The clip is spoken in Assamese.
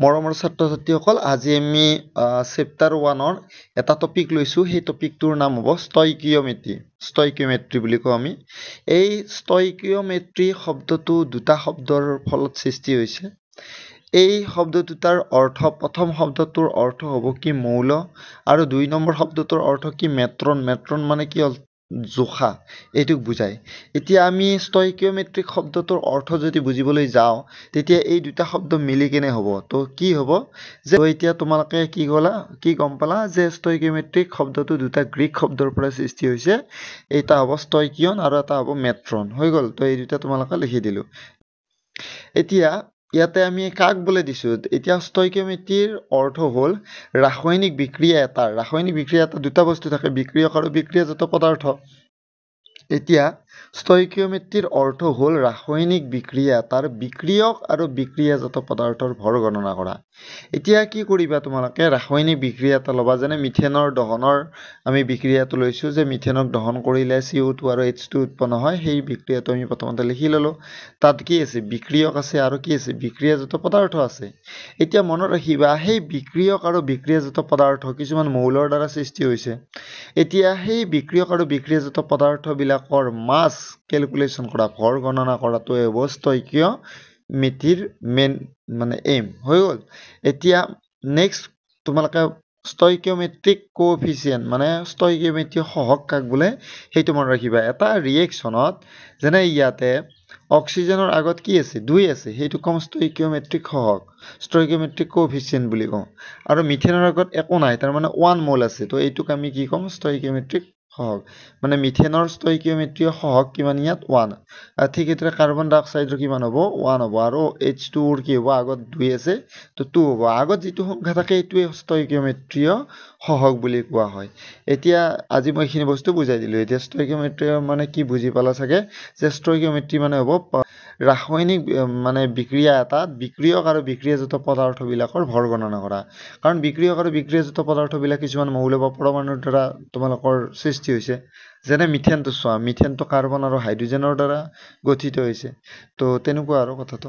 মৰমৰ ছাত্ৰ-ছাত্ৰীসকল আজি আমি চেপ্টাৰ 1ৰ এটা টপিক লৈছো সেই টপিকটোৰ নাম হ'ব ষ্টয়কিওমেট্ৰি ষ্টয়কিওমেট্ৰি বুলি কওঁ আমি এই ষ্টয়কিওমেট্ৰি শব্দটো দুটা শব্দৰ ফলত সৃষ্টি হৈছে এই শব্দ দুটাৰ অৰ্থ প্ৰথম শব্দটোৰ অৰ্থ হ'ব কি মৌল আৰু দুই নম্বৰ শব্দটোৰ অৰ্থ কি মেট্ৰন মানে কি জোখা এইটোক বুজায় এতিয়া আমি ষ্টয়কিওমেট্ৰিক শব্দটোৰ অৰ্থ যদি বুজিবলৈ যাওঁ তেতিয়া এই দুটা শব্দ মিলি কেনে হ'ব তো কি হ'ব যে এতিয়া তোমালোকে কি গম পালা যে ষ্টয়কিওমেট্ৰিক শব্দটো দুটা গ্ৰীক শব্দৰ পৰা সৃষ্টি হৈছে এটা হ'ব ষ্টয়কিয়ন আৰু এটা হ'ব মেট্ৰন হৈ গ'ল তো এই দুটা তোমালোকে লিখি দিলো এতিয়া ইয়াতে আমি কাক বলে দিছো এতিয়া ষ্টয়কিওমেট্ৰিৰ অৰ্থ হ'ল ৰাসায়নিক বিক্ৰিয়া এটা দুটা বস্তু থাকে বিক্ৰিয়ক আৰু বিক্ৰিয়াজাত পদাৰ্থ এতিয়া ষ্টয়কিওমেট্ৰিৰ অৰ্থ হ'ল ৰাসায়নিক বিক্ৰিয়া তাৰ বিক্ৰিয়ক আৰু বিক্ৰিয়াজাত পদাৰ্থৰ ভৰ গণনা কৰা এতিয়া কি কৰিবা তোমালোকে ৰাসায়নিক বিক্ৰিয়া এটা ল'বা যেনে মিথেনৰ দহনৰ আমি বিক্ৰিয়াটো লৈছো যে মিথেনক দহন কৰিলে CO2 আৰু H2 উৎপন্ন হয় সেই বিক্ৰিয়াটো আমি প্ৰথমতে লিখি ললো তাত কি আছে বিক্ৰিয়ক আছে আৰু কি আছে বিক্ৰিয়াজাত পদাৰ্থ আছে এতিয়া মনত ৰাখিবা সেই বিক্ৰিয়ক আৰু বিক্ৰিয়াজাত পদাৰ্থ কিছুমান মৌলৰ দ্বাৰা সৃষ্টি হৈছে এতিয়া সেই বিক্ৰিয়ক আৰু বিক্ৰিয়াজাত পদাৰ্থবিলাকৰ মাছ ক্যালকুলেশন কৰা ভৰ গণনা কৰাটো হ'ব ষ্টয়কিওমেট্ৰিৰ মেইন মানে এইম হৈ গ'ল এতিয়া নেক্সট তোমালোকে ষ্টয়কিওমেট্ৰিক কোএফিচিয়েন্ট মানে ষ্টয়কিওমেট্ৰিক সহগ কাক বোলে সেইটো মনত ৰাখিবা এটা ৰিয়েকচনত যেনে ইয়াতে অক্সিজেনৰ আগত কি আছে 2 আছে সেইটো কম ষ্টয়কিওমেট্ৰিক সহগ ষ্টয়কিওমেট্ৰিক কোএফিচিয়েন্ট বুলি কওঁ আৰু মিথেনৰ আগত একো নাই তাৰ মানে 1 মোল আছে তো এইটোক আমি কি কম ষ্টয়কিওমেট্ৰিক সহগ মানে মিথেনৰ ষ্টয়কিওমেট্ৰিক সহগ কিমান ইয়াত 1 আৰু ঠিক এতৰে কাৰ্বন ডাই অক্সাইডৰ কিমান হ'ব 1 হ'ব আৰু H2 ৰ কি হ'ব আগত 2 আছে তো 2 হ'ব আগত যেটো সংখ্যা থাকে এইটোৱে ষ্টয়কিওমেট্ৰিয় সহগ বুলি কোৱা হয় এতিয়া আজি মই এইখিনি বস্তু বুজাই দিলো এতিয়া ষ্টয়কিওমেট্ৰি মানে কি বুজি পালা চাগে যে ষ্টয়কিওমেট্ৰি মানে হ'ব ৰাসায়নিক মানে বিক্ৰিয়া এটা বিক্ৰিয়ক আৰু বিক্ৰিয়াজাত পদাৰ্থবিলাকৰ ভৰ গণনা কৰা কাৰণ বিক্ৰিয়ক আৰু বিক্ৰিয়াজাত পদাৰ্থবিলাক কিছুমান মৌল বা পৰমাণুৰ দ্বাৰা তোমালোকৰ সৃষ্টি হৈছে যেনে মিথেনটো চোৱা মিথেনটো কাৰ্বন আৰু হাইড্ৰোজেনৰ দ্বাৰা গঠিত হৈছে তো তেনেকুৱা আৰু কথাটো